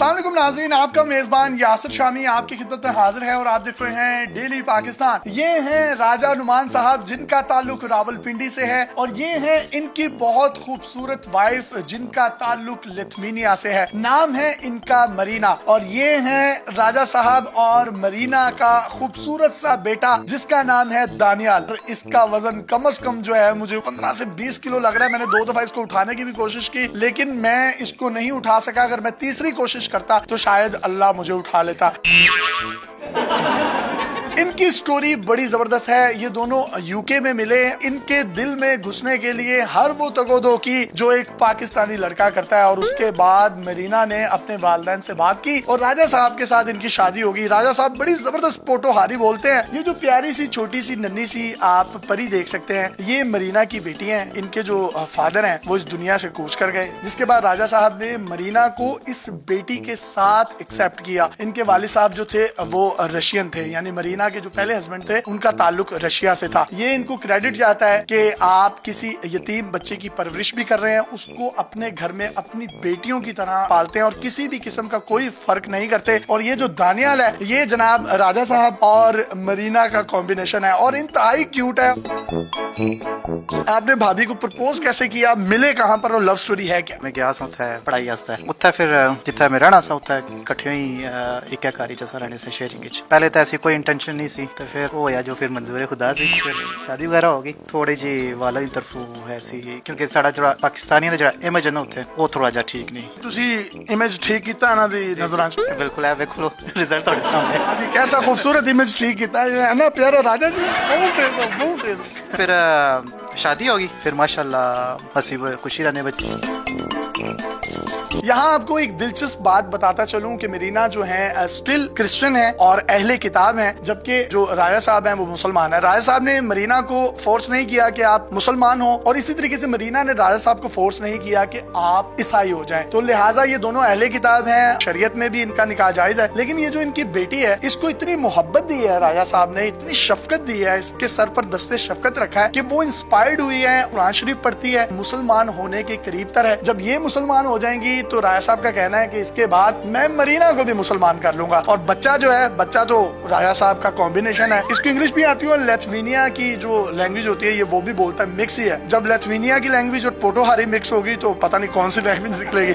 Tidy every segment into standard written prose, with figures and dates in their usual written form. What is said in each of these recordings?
अस्सलाम वालेकुम नाज़रीन, आपका मेजबान यासिर शामी आपकी खिदमत में हाजिर है और आप देख रहे हैं डेली पाकिस्तान। ये हैं राजा नुमान साहब जिनका ताल्लुक रावलपिंडी से है और ये हैं इनकी बहुत खूबसूरत वाइफ जिनका ताल्लुक लिथुआनिया से है। नाम है इनका मरीना और ये हैं राजा साहब और मरीना का खूबसूरत सा बेटा जिसका नाम है दानियाल। इसका वजन कम से कम जो है मुझे 15 से 20 किलो लग रहा है। मैंने 2 दफा इसको उठाने की भी कोशिश की लेकिन मैं इसको नहीं उठा सका। अगर मैं तीसरी कोशिश करता तो शायद अल्लाह मुझे उठा लेता। इनकी स्टोरी बड़ी जबरदस्त है। ये दोनों यूके में मिले। इनके दिल में घुसने के लिए हर वो तगोदो की जो एक पाकिस्तानी लड़का करता है और उसके बाद मरीना ने अपने वालिदैन से बात की और राजा साहब के साथ इनकी शादी होगी। राजा साहब बड़ी जबरदस्त पोटोहारी बोलते हैं। ये जो प्यारी सी छोटी सी नन्ही सी आप परी देख सकते हैं, ये मरीना की बेटी है। इनके जो फादर हैं वो इस दुनिया से कूच कर गए, जिसके बाद राजा साहब ने मरीना को इस बेटी के साथ एक्सेप्ट किया। इनके वालिद साहब जो थे वो रशियन थे, यानी मरीना के जो पहले हस्बैंड थे उनका ताल्लुक रशिया से था। ये इनको क्रेडिट जाता है कि आप किसी यतीम बच्चे की परवरिश भी कर रहे हैं, उसको अपने घर में अपनी बेटियों की तरह पालते हैं और किसी भी किस्म का कोई फर्क नहीं करते। और ये जो दानियाल है ये जनाब राजा साहब और मरीना का कॉम्बिनेशन है और इंतहाई क्यूट है। आपने भाभी को प्रपोज कैसे किया, मिले कहाँ पर और लव स्टोरी है क्या? मैं गया होता है पढ़ाई वास्ते उत्थे, फिर जिथे मैं रहना सा उत्थे इकट्ठे ही एक कारी च रहने से शेयरिंग विच। पहले तो ऐसी कोई इंटेंशन नहीं सी, तो फिर वो होया जो फिर मंजूर खुदा सी, फिर शादी वगैरह हो गई। थोड़ी जी वाला की तरफों है सी क्योंकि साडा जो पाकिस्तानियों दा जो इमेज है ना उत्थे वो थोड़ा जा ठीक नहीं। तुसी इमेज ठीक कीता ना दी नजरां च? बिल्कुल है, देख लो रिजल्ट थोड़े सामने। जी कैसा खूबसूरत इमेज ठीक कीता है ना प्यारा राजा जी, बहुत तेज हो, बहुत तेज। फिर शादी होगी, फिर माशाल्लाह हंसी खुशी रहने बच्चे। यहाँ आपको एक दिलचस्प बात बताता चलूं कि मरीना जो है स्टिल क्रिश्चियन है और अहले किताब हैं, जबकि जो राजा साहब हैं वो मुसलमान है। राजा साहब ने मरीना को फोर्स नहीं किया कि आप मुसलमान हो और इसी तरीके से मरीना ने राजा साहब को फोर्स नहीं किया कि आप ईसाई हो जाएं। तो लिहाजा ये दोनों अहले किताब हैं, शरीयत में भी इनका निकाह जायज है। लेकिन ये जो इनकी बेटी है इसको इतनी मोहब्बत दी है राजा साहब ने, इतनी शफकत दी है, इसके सर पर दस्ते शफकत रखा है कि वो इंस्पायर्ड हुई है, कुरान शरीफ पढ़ती है, मुसलमान होने के करीब तर है। जब ये मुसलमान हो जाएंगी तो राजा साहब का कहना है कि इसके बाद मैं मरीना को भी मुसलमान कर लूंगा। और बच्चा जो है, बच्चा तो राजा साहब का कॉम्बिनेशन है। इसको इंग्लिश भी आती है और लिथुआनिया की जो लैंग्वेज होती है ये वो भी बोलता है, मिक्स ही है। जब लिथुआनिया की लैंग्वेज और पोटोहारी मिक्स होगी तो पता नहीं कौन सी लैंग्वेज निकलेगी।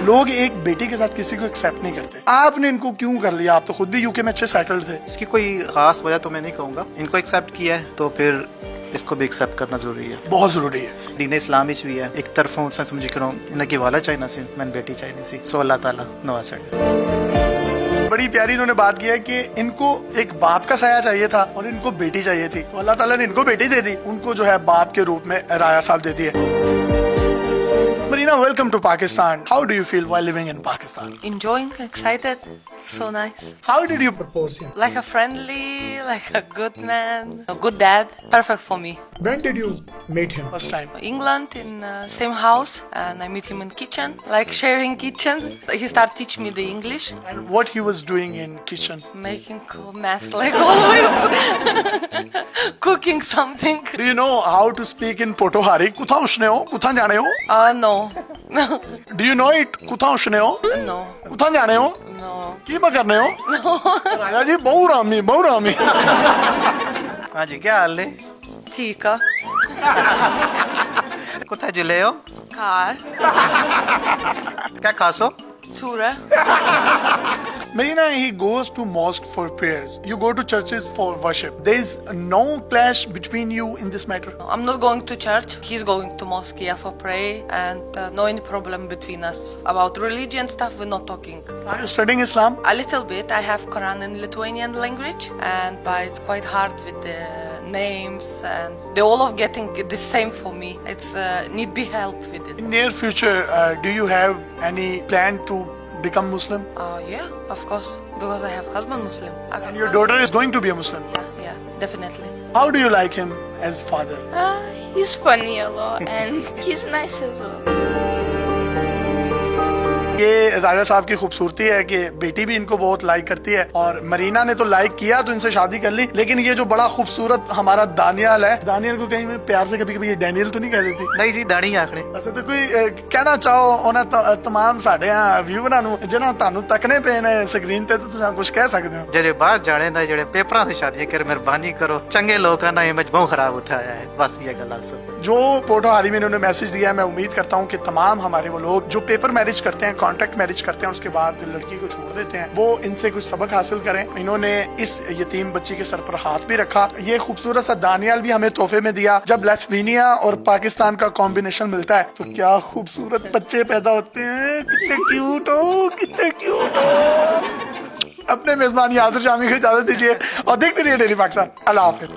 लोग एक बेटी के साथ किसी को एक्सेप्ट नहीं करते। आपने इनको क्यों कर लिया? आप तो खुद भी यूके में अच्छे सेटल्ड थे। इसकी कोई खास वजह तो मैं नहीं कहूँगा। इनको एक्सेप्ट किया है तो फिर इसको भी एक्सेप्ट करना जरूरी है, बहुत जरूरी है। दीन इस्लाम भी है एक तरफों से समझी करो इनकी वाला चाइना से मैंने बेटी चाइनी सी, सो अल्लाह ताला नवाज। बड़ी प्यारी इन्होंने बात की है कि इनको एक बाप का साया चाहिए था और इनको बेटी चाहिए थी, तो अल्लाह ताला ने इनको बेटी दे दी, उनको जो है बाप के रूप में राजा साहब दे दिए। Marina, welcome to Pakistan. How do you feel while living in Pakistan? Enjoying, excited, so nice. How did you propose him? Like a friendly, like a good man, a good dad, perfect for me. When did you meet him first time? England in same house, and I meet him in kitchen, like sharing kitchen. He started teaching me the English. And what he was doing in kitchen? Making cool mess like always. Cooking something. Do you know how to speak in Potohari? Kutha ushne ho? Kutha jane ho? No. Do you know it? Kutha ushne ho? No. Kutha jane ho? No. की मैं करने हो? राजा जी बहु रामी, बहु रामी। हाँ जी, क्या हाल है? ठीक है। कुत्ता जिले हो? कार। क्या खासो? Tura. Marina, he goes to mosque for prayers. You go to churches for worship. There is no clash between you in this matter. I'm not going to church. He's going to mosque for pray, and no any problem between us. About religion stuff, we're not talking. Are you studying Islam? A little bit. I have Quran in Lithuanian language, but it's quite hard with the names, and they all of getting the same for me. It's need be help with it. In near future, do you have any plan to become Muslim? Yeah, of course, because I have husband Muslim. And your daughter is going to be a Muslim? Yeah, definitely. How do you like him as father? He's funny a lot and he's nice as well. ये राजा साहब की खूबसूरती है कि बेटी भी इनको बहुत लाइक करती है, और मरीना ने तो लाइक किया तो इनसे शादी कर ली। लेकिन ये जो बड़ा खूबसूरत हमारा दानियल है, दानियल को कहीं मैं प्यार से कभी कभी ये डैनियल तो नहीं कह देती? नहीं जी, दानी आखने। अच्छा, तो कोई कहना चाहो ਉਹਨਾਂ तमाम ਸਾਡੇ ਵਿਊਅਰਾਂ ਨੂੰ ਜਿਹੜਾ ਤੁਹਾਨੂੰ ਤੱਕਨੇ ਪਏ ਨੇ ਸਕਰੀਨ ਤੇ, ਤੁਸੀਂ ਕੁਝ ਕਹਿ ਸਕਦੇ ਹੋ? ਜਿਹੜੇ ਬਾਹਰ ਜਾਣੇ ਦਾ ਜਿਹੜੇ ਪੇਪਰਾਂ से शादी कर मेहरबानी करो, चंगे लोगों का इमेज बहुत खराब होता है, बस ये गल आप सब। जो फोटो हाल ही में इन्होंने मैसेज दिया है, मैं उम्मीद करता हूँ कि तमाम हमारे वो लोग जो पेपर मैरिज करते हैं, कॉन्ट्रैक्ट मैरिज करते हैं, उसके बाद लड़की को छोड़ देते हैं, वो इनसे कुछ सबक हासिल करें। इन्होंने इस यतीम बच्ची के सर पर हाथ भी रखा। ये खूबसूरत सा दानियाल भी हमें तोहफे में दिया। जब लेस्बिनिया और पाकिस्तान का कॉम्बिनेशन मिलता है तो क्या खूबसूरत बच्चे पैदा होते हैं। कितने क्यूट हो, कितने क्यूट हो। अपने मेजबान यासिर शामी को इजाजत दीजिए और देखते रहिए डेली पाकिस्तान। अल्लाह हाफिज।